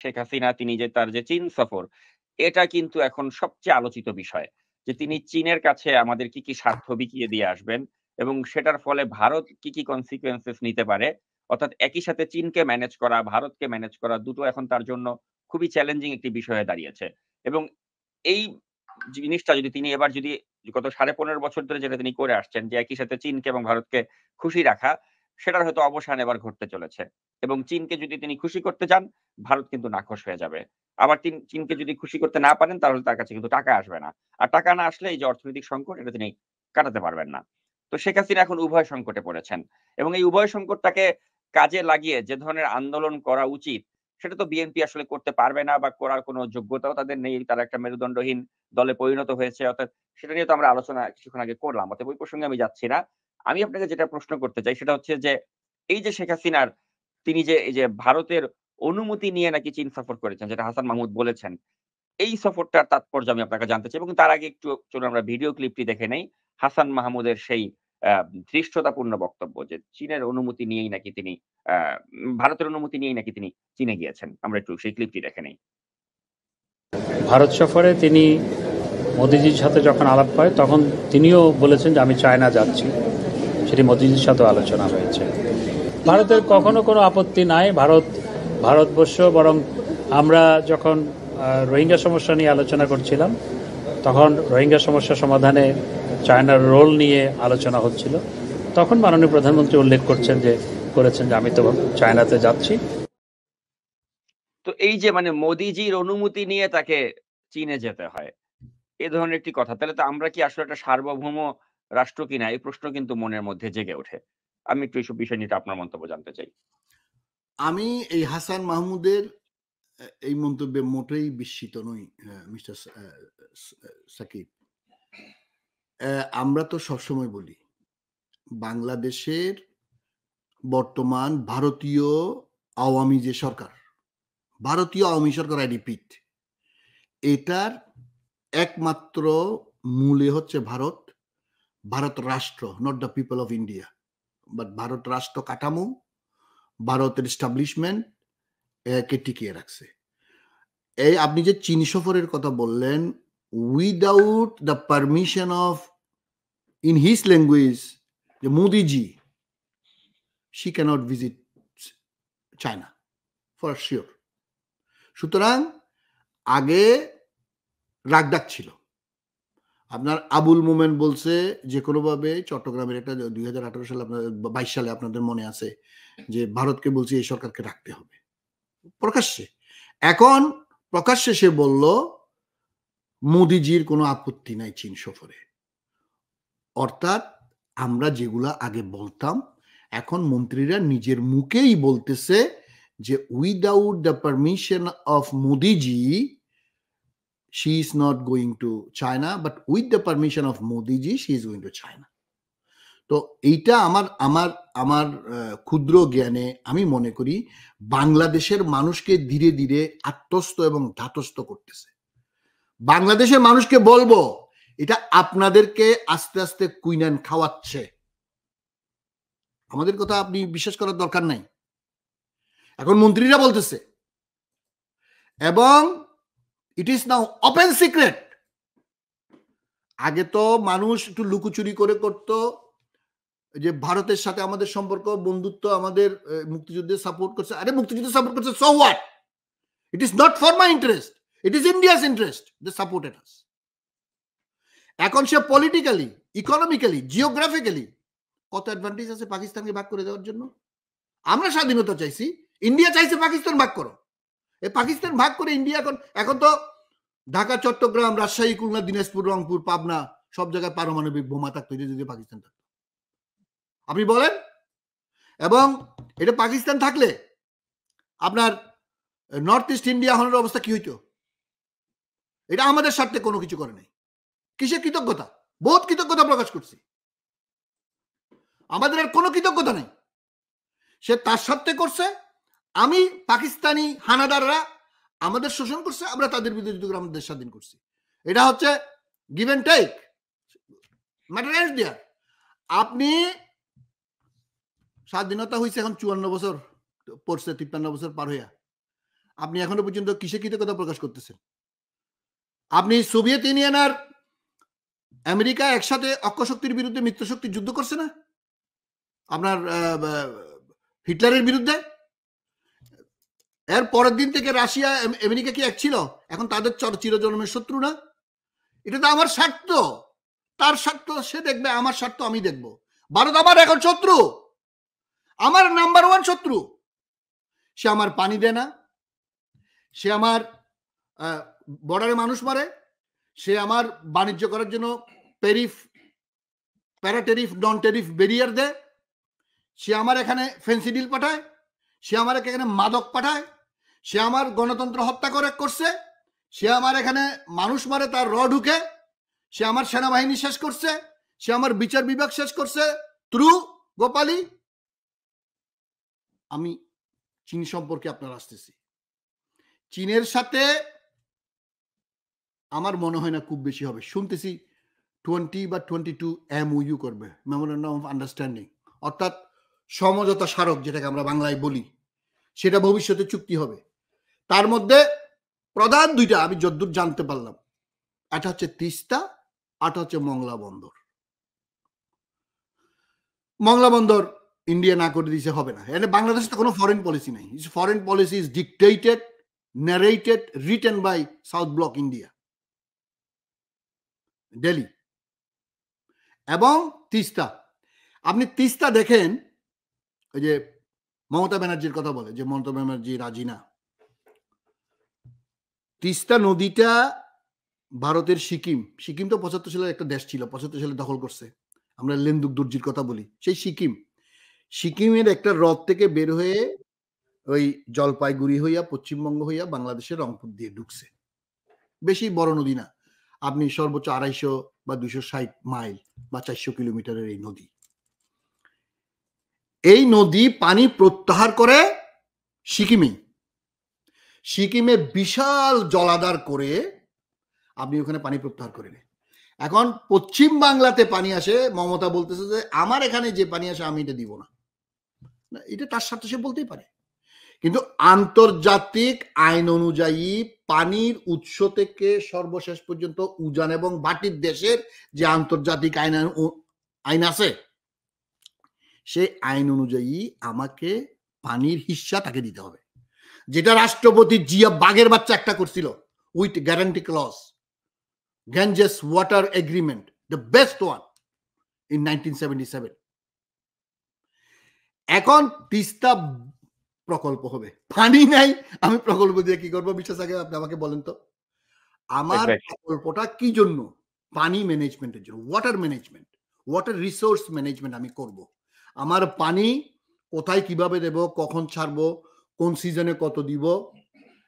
শেখ হাসিনা তিনি যে তার যে চীন সফর, এটা কিন্তু এখন সবচেয়ে আলোচিত বিষয়। যে তিনি চীনের কাছে আমাদের কি স্বার্থ বিকিয়ে দিয়ে আসবেন এবং সেটার ফলে ভারত কি consequences নিতে পারে। অর্থাৎ একই সাথে চীনকে ম্যানেজ করা, ভারতকে ম্যানেজ করা দুটো এখন তার জন্য খুবই চ্যালেঞ্জিং একটি বিষয় হয়ে দাঁড়িয়েছে। এবং এই জিনিসটা যদি তিনি এবার যদি গত ১৫.৫ বছর ধরে যেটা তিনি করে আসছেন যে একই সাথে চীনকে এবং ভারতকে খুশি রাখা, সেটার হয়তো অবসান এবার ঘটতে চলেছে। এবং চীনকে যদি তিনি খুশি করতে যান, ভারত কিন্তু নাখোশ হয়ে যাবে। আবার চীনকে যদি খুশি করতে না পারেন তাহলে তার কাছে কিন্তু টাকা আসবে না। আর টাকা না আসলে এই যে অর্থনৈতিক সংকট এটা তিনি কাটাতে পারবেন না। তো শেখ হাসিনা এখন উভয় সংকটে পড়েছেন। এবং এই উভয় সংকটটাকে কাজে লাগিয়ে যে ধরনের আন্দোলন করা উচিত, সেটা তো বিএনপি আসলে করতে পারবে না বা করার কোনো যোগ্যতাও তাদের নেই। তারা একটা মেরুদণ্ডহীন দলে পরিণত হয়েছে। অর্থাৎ সেটা নিয়ে তো আমরা আলোচনা কিছুক্ষণ আগে করলাম। অতএব ওই প্রসঙ্গে আমি যাচ্ছি না। আমি আপনাকে যেটা প্রশ্ন করতে চাই সেটা হচ্ছে যে, এই যে শেখ হাসিনার তিনি যে এই যে ভারতের অনুমতি নিয়ে নাকি চীন সফর করেছেন যেটা হাসান মাহমুদ বলেছেন। এই সফরটার তাৎপর্য আমি আপনার কাছে জানতে চাই এবং তার আগে একটু চলুন আমরা ভিডিও ক্লিপটি দেখে নেই। হাসান মাহমুদের সেই আ ধৃষ্টতাপূর্ণ বক্তব্য যে চীনের অনুমতি নিয়েই নাকি তিনি আ ভারতের অনুমতি নিয়েই নাকি তিনি চীনে গিয়েছেন। আমরা একটু সেই ক্লিপটি দেখে নেই। ভারত সফরে তিনি মোদিজির সাথে যখন আলাপ হয় তখন তিনিও বলেছেন যে আমি চায়না যাচ্ছি, সেটি মোদিজির সাথেও আলোচনা হয়েছে। ভারতের কখনো কোনো আপত্তি নাই। ভারতবর্ষ বরং আমরা যখন রোহিঙ্গা সমস্যা নিয়ে আলোচনা করছিলাম তখন রোহিঙ্গা সমস্যা সমাধানে চায়নার রোল নিয়ে আলোচনা হচ্ছিল, তখন মাননীয় প্রধানমন্ত্রী উল্লেখ করেছেন যে আমি তো চায়নাতে যাচ্ছি। তো এই যে মানে মোদিজির অনুমতি নিয়ে তাকে চীনে যেতে হয়। এ ধরনের একটি কথা। তাহলে তো আমরা কি আসলে একটা সার্বভৌম রাষ্ট্র কিনা? এই প্রশ্ন কিন্তু মনের মধ্যে জেগে ওঠে। আমি একটু এইসব বিষয় নিয়ে আপনার মন্তব্য জানতে চাই। আমি এই হাসান মাহমুদের এই মন্তব্যে মোটেই বিস্মিত নই মিস্টার সাকিব। আমরা তো সবসময় বলি বাংলাদেশের বর্তমান ভারতীয় আওয়ামী যে সরকার, ভারতীয় আওয়ামী সরকার, আই রিপিট, এটার একমাত্র মূলে হচ্ছে ভারত রাষ্ট্র, not the people of India, but Bharat রাষ্ট্র কাঠামো, ভারতের এস্টাবলিশমেন্ট কে টিকিয়ে রাখছে। এই আপনি যে চীন সফরের কথা বললেন, without the permission of, in his language, Modiji, she cannot visit China for sure. সুতরাং আগে রাগডাক ছিল। আপনার আবুল মোমেন বলছে যে কোনোভাবে চট্টগ্রামের একটা 2018 সালে, আপনাদের 22 সালে আপনাদের মনে আছে যে ভারতকে বলছে এই সরকারকে রাখতে হবে প্রকাশ্যে। এখন প্রকাশ্যে সে বলল মোদিজির কোনো আপত্তি নাই চীন সফরে। অর্থাৎ আমরা যেগুলা আগে বলতাম এখন মন্ত্রীরা নিজের মুখেই বলতেছে যে without the permission of Modiji she is not going to China, but with the permission of Modi ji she is going to China. তো এইটা আমার আমার ক্ষুদ্র জ্ঞানে আমি মনে করি বাংলাদেশের মানুষকে ধীরে ধীরে আত্মস্থ এবং ধাতস্থ করতেছে। বাংলাদেশের মানুষকে বলবো এটা আপনাদেরকে আস্তে আস্তে কুইনান খাওয়াচ্ছে। আমাদের কথা আপনি বিশ্বাস করার দরকার নাই, এখন মন্ত্রীরা বলতেছে এবং it is now open secret. আগে তো মানুষ একটু লুকোচুরি করে করত যে ভারতের সাথে আমাদের সম্পর্ক, বন্ধুত্ব, আমাদের মুক্তিযুদ্ধে সাপোর্ট করছে। আরে মুক্তিযুদ্ধে সাপোর্ট করছে, so what? It is not for my interest, it is India's interest, they supported us. এখন সে পলিটিক্যালি, ইকোনমিক্যালি, জিওগ্রাফিক্যালি কত অ্যাডভান্টেজ আছে পাকিস্তানকে ভাগ করে দেওয়ার জন্য। আমরা স্বাধীনতা চাইছি, ইন্ডিয়া চাইছে পাকিস্তান ভাগ করো। এই পাকিস্তান ভাগ করে ইন্ডিয়া এখন তো ঢাকা, চট্টগ্রাম, রাজশাহী, খুলনা, দিনাজপুর, রংপুর, পাবনা সব জায়গায় পারমাণবিক বোমা থাকতো যদি পাকিস্তান থাকতো। আপনি বলেন, এবং এটা পাকিস্তান থাকলে আপনার নর্থ ইস্ট ইন্ডিয়া হওয়ার অবস্থা কি হইতো? এটা আমাদের স্বার্থে কোনো কিছু করে নাই। কিসের কৃতজ্ঞতা? বহুত কৃতজ্ঞতা প্রকাশ করছি, আমাদের আর কোনো কৃতজ্ঞতা নেই। সে তার স্বার্থে করছে। আমি পাকিস্তানি হানাদাররা আমাদের শোষণ করছে, আমরা তাদের বিরুদ্ধে আমাদের দেশ স্বাধীন করছি। এটা হচ্ছে গিভ এন্ড টেক, ম্যাটার দেয়ার। আপনি স্বাধীনতা হয়েছে এখন 54 বছর পড়ছে, 53 বছর পার হইয়া। আপনি এখনো পর্যন্ত কিসে কৃতজ্ঞতা প্রকাশ করতেছেন? আপনি সোভিয়েত ইউনিয়ন আর আমেরিকা একসাথে অক্ষশক্তির বিরুদ্ধে মিত্রশক্তির যুদ্ধ করছে না আপনার হিটলারের বিরুদ্ধে? এর পরের দিন থেকে রাশিয়া আমেরিকা কি এক ছিল? এখন তাদের চিরজন্মের শত্রু না? এটা তো আমার স্বার্থ, তার স্বার্থ সে দেখবে, আমার স্বার্থ আমি দেখব। ভারত আমার এখন শত্রু, আমার নাম্বার 1 শত্রু। সে আমার পানি দেয় না, সে আমার বর্ডারে মানুষ মারে, সে আমার বাণিজ্য করার জন্য প্যারাটেরিফ নন টেরিফ ব্যারিয়ার দেয়, সে আমার এখানে ফেন্সিডিল পাঠায়, সে আমার এখানে মাদক পাঠায়, সে আমার গণতন্ত্র হত্যা করছে, সে আমার এখানে মানুষ মারে, তার র ঢুকে, সে আমার সেনাবাহিনী শেষ করছে, সে আমার বিচার বিভাগ শেষ করছে থ্রু গোপালী। আমি চীন সম্পর্কে আপনার আসতেছি, চীনের সাথে আমার মনে হয় না খুব বেশি হবে। শুনতেছি 20 বা 22 MOU করবে, মেমোরেন্ডাম অফ আন্ডারস্ট্যান্ডিং, অর্থাৎ সমঝোতা স্মারক যেটাকে আমরা বাংলায় বলি, সেটা ভবিষ্যতে চুক্তি হবে। তার মধ্যে প্রধান 2টা আমি যদ্দূর জানতে পারলাম, একটা হচ্ছে তিস্তা, আরটা হচ্ছে মংলা বন্দর। মংলা বন্দর ইন্ডিয়া না করে দিয়েছে হবে না। এখানে বাংলাদেশে তো কোনো ফরেন পলিসি নাই। Foreign policy is dictated, narrated, written by South Block India, Delhi. এবং তিস্তা, আপনি তিস্তা দেখেন, ওই যে মমতা ব্যানার্জির কথা বলে যে মমতা ব্যানার্জি রাজি না। তিস্তা নদীটা ভারতের সিকিম তো 75 সালের একটা দেশ ছিল, 75 সালে দখল করছে। আমরা লেন্দুক দুর্জির কথা বলি, সেই সিকিমের একটা হ্রদ থেকে বের হয়ে ওই জলপাইগুড়ি হইয়া পশ্চিমবঙ্গ হইয়া বাংলাদেশের রংপুর দিয়ে ঢুকছে। বেশি বড় নদী না, আপনি সর্বোচ্চ 250 বা 260 মাইল বা 400 কিলোমিটারের এই নদী। এই নদী পানি প্রত্যাহার করে সিকিমে বিশাল জলাধার করে আপনি ওখানে পানি প্রত্যাহার করে নেন। এখন পশ্চিম বাংলাতে পানি আসে, মমতা বলতেছে যে আমার এখানে যে পানি আসে আমি এটা দিব না। এটা তার সাথে সে বলতেই পারে, কিন্তু আন্তর্জাতিক আইন অনুযায়ী পানির উৎস থেকে সর্বশেষ পর্যন্ত উজান এবং বাটির দেশের যে আন্তর্জাতিক আইন আছে, সেই আইন অনুযায়ী আমাকে পানির হিস্সা তাকে দিতে হবে, যেটা রাষ্ট্রপতি জিয়া বাঘের বাচ্চা একটা করছিল with guarantee clause, Ganges water agreement, the best one in 1977। এখন তিস্তা প্রকল্প হবে, পানি নাই, আমি প্রকল্প দিয়ে কি করবো? বিশ্বাস আগে আপনি আমাকে বলেন তো, আমার প্রকল্পটা কি জন্য? পানি ম্যানেজমেন্টের জন্য, water management, water resource management আমি করব। আমার পানি কোথায় কিভাবে দেব, কখন ছাড়বো, কোন সিজনে কত দিব,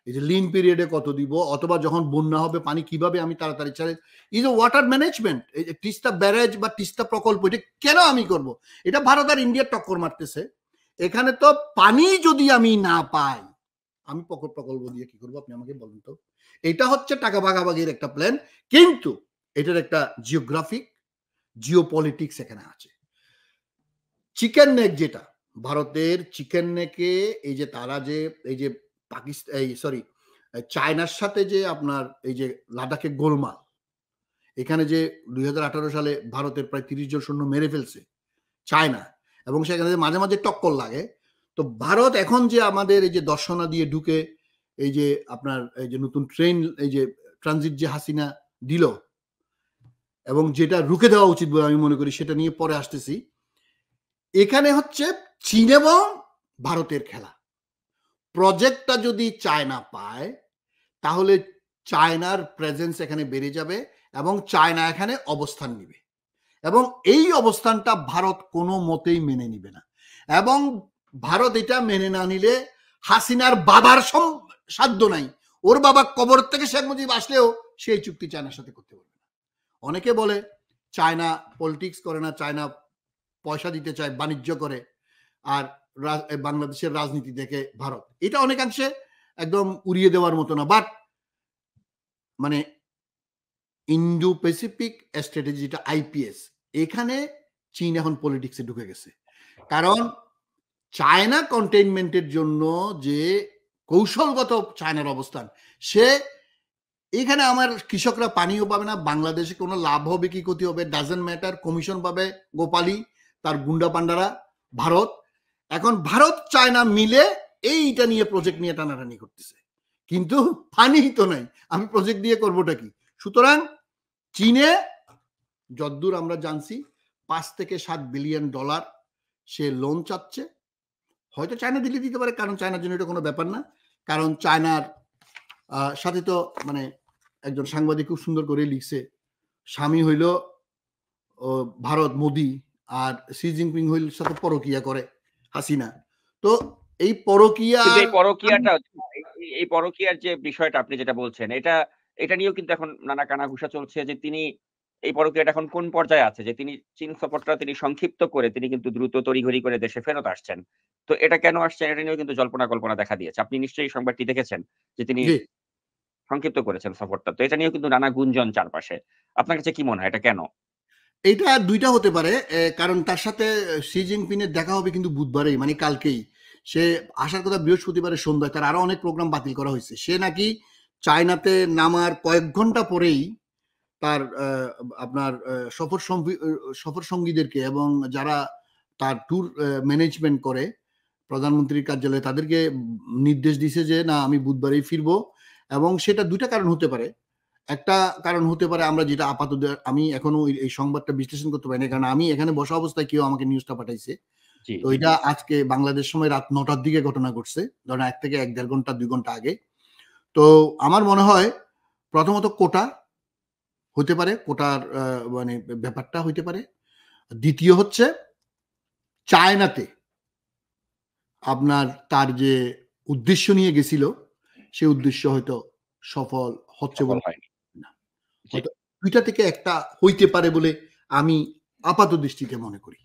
এই যে লিন পিরিয়ডে কত দিব, অথবা যখন বন্যা হবে পানি কিভাবে আমি তাড়াতাড়ি ছাড়ে, এই যে ওয়াটার ম্যানেজমেন্ট, এই যে তিস্তা ব্যারেজ বা তিস্তা প্রকল্প, এটা কেন আমি করব? এটা ভারত আর ইন্ডিয়ার টক্কর মারতেছে। এখানে তো পানি যদি আমি না পাই, আমি প্রকল্প দিয়ে কি করবো আপনি আমাকে বলুন তো। এটা হচ্ছে টাকা ভাগাভাগির একটা প্ল্যান, কিন্তু এটার একটা জিওপলিটিক্স এখানে আছে। চিকেন নেক, যেটা ভারতের চিকেন নেকে, এই যে তারা যে এই যে চায়নার সাথে যে আপনার এই যে লাদাখে গোলমাল, এখানে যে 2018 সালে ভারতের প্রায় 30 জন সৈন্য মেরে ফেলছে চায়না, এবং সেখানে মাঝে মাঝে টক্কর লাগে। তো ভারত এখন যে আমাদের এই যে দর্শনা দিয়ে ঢুকে এই যে আপনার এই যে নতুন ট্রেন, এই যে ট্রানজিট যে হাসিনা দিল, এবং যেটা রুখে দেওয়া উচিত বলে আমি মনে করি, সেটা নিয়ে পরে আসতেছি। এখানে হচ্ছে চীন এবং ভারতের খেলা। প্রজেক্টটা যদি চায়না পায়, তাহলে চায়নার প্রেজেন্স এখানে বেড়ে যাবে এবং চায়না এখানে অবস্থান নিবে, এবং এই অবস্থানটা ভারত কোনো মতেই মেনে নিবে না। এবং ভারত এটা মেনে না নিলে হাসিনার বাবার সাধ্য নাই, ওর বাবা কবর থেকে শেখ মুজিব আসলেও সেই চুক্তি চায়নার সাথে করতে পারবে না। অনেকে বলে চায়না পলিটিক্স করে না, চায়না পয়সা দিতে চায়, বাণিজ্য করে, আর বাংলাদেশের রাজনীতি দেখে ভারত। এটা অনেকাংশে একদম উড়িয়ে দেওয়ার মতো না, বাট মানে ইন্দো প্যাসিফিক স্ট্র্যাটেজি, যেটা IPS, এখানে চীন এখন পলিটিক্সে ঢুকে গেছে। কারণ চায়না কন্টেইনমেন্টের জন্য যে কৌশলগত চায়নার অবস্থান। সে এখানে আমার কৃষকরা পানিও পাবে না, বাংলাদেশে কোনো লাভ হবে কি ক্ষতি হবে ডাজেন্ট ম্যাটার, কমিশন পাবে গোপালী, তার গুন্ডা পান্ডারা, ভারত। এখন ভারত চায়না মিলে এইটা নিয়ে প্রজেক্ট নিয়ে টানাটানি করতেছে, কিন্তু পানি তো নাই, আমি প্রজেক্ট দিয়ে করবোটা কি? সুতরাং চীনে যদ্দূর আমরা জানছি 5 থেকে 7 বিলিয়ন ডলার সে লোন চাচ্ছে। হয়তো চায়না দিলে দিতে পারে, কারণ চায়নার জন্য এটা কোনো ব্যাপার না, কারণ চায়নার সাথে তো মানে একজন সাংবাদিক খুব সুন্দর করে লিখছে, স্বামী হইল ভারত মোদি, আর শি জিনপিং হইল সাথে পরকিয়া করে হাসিনা। তো এই পরকিয়া, এই পরকিয়ার যে বিষয়টা আপনি যেটা বলছেন, এটা নিয়েও কিন্তু এখন নানা কানাঘুষা চলছে যে তিনি এই পরকিয়াটা এখন কোন পর্যায়ে আছে, যে তিনি চীন সফরটা তিনি সংক্ষিপ্ত করে তিনি কিন্তু দ্রুত তড়িঘড়ি করে দেশে ফেরত আসছেন। তো এটা কেন আসছেন এটা নিয়েও কিন্তু জল্পনা কল্পনা দেখা দিয়েছে। আপনি নিশ্চয়ই সংবাদটি দেখেছেন যে তিনি সংক্ষিপ্ত করেছেন সফরটা। তো এটা নিয়েও কিন্তু নানা গুঞ্জন চারপাশে। আপনার কাছে কি মনে হয় এটা কেন? এটা দুইটা হতে পারে, কারণ তার সাথে শি জিনপিংয়ের দেখা হবে কিন্তু বুধবারেই, মানে কালকেই। সে আসার কথা বৃহস্পতিবারে সন্ধ্যায়, তার আরো অনেক প্রোগ্রাম বাতিল করা হয়েছে। সে নাকি চায়নাতে নামার কয়েক ঘন্টা পরেই তার আপনার সফর সঙ্গীদেরকে এবং যারা তার ট্যুর ম্যানেজমেন্ট করে প্রধানমন্ত্রীর কার্যালয়ে তাদেরকে নির্দেশ দিছে যে না আমি বুধবারেই ফিরবো। এবং সেটা দুইটা কারণ হতে পারে। একটা কারণ হতে পারে, আমরা যেটা আপাতত আমি এখনো এই সংবাদটা বিশ্লেষণ করতে পারি না, কারণ আমি এখানে বসা অবস্থায় কেউ আমাকে নিউজটা পাঠাইছে। তো এটা আজকে বাংলাদেশ সময় রাত 9টার দিকে ঘটনা ঘটছে, ধরেন 1 থেকে 1.5 ঘন্টা 2 ঘন্টা আগে। তো আমার মনে হয় প্রথমত কোটা হতে পারে, কোটার মানে ব্যাপারটা হইতে পারে। দ্বিতীয় হচ্ছে চায়নাতে আপনার তার যে উদ্দেশ্য নিয়ে গেছিল সেই উদ্দেশ্য হয়তো সফল হচ্ছে বলে না, হয়তো দুইটা থেকে একটা হইতে পারে বলে আমি আপাত দৃষ্টিতে মনে করি।